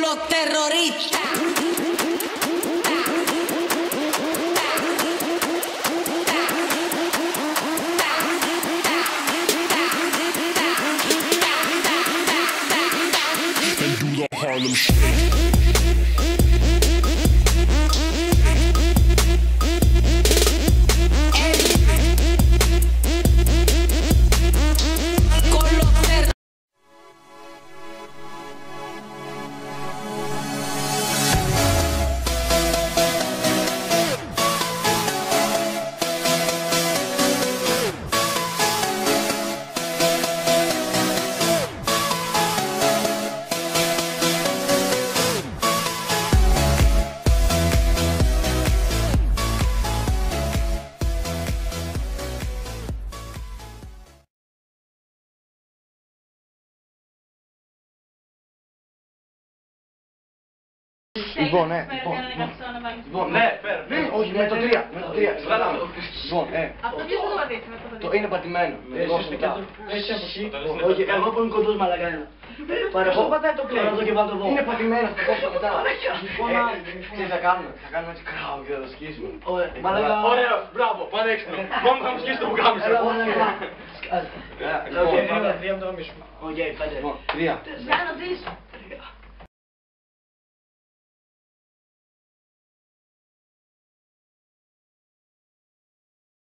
los terroristas. Harlem Shake. Λοιπόν, ναι, όχι, με το 3, με το 3. Λοιπόν, Αυτό ποιος θα το πατήσει με το 3? είναι πατημένο. Έτσι από εκεί. Όχι, εγώ που είμαι κοντός μαλακά είναι. Εγώ πατάει το πλέον, εδώ και βάλω το εδώ. Είναι πατημένο, θα το μετά. Τι θα κάνουμε, θα κάνουμε έτσι κράου και θα το σκίσουμε. Ωραίο, μπράβο, πανέξυπνο. Μόνο θα μου σκίσει το πουκάμισο. Οκ, 3 από το γαμίσουμε. Οκ, 5. 3. Να ρωτήσω.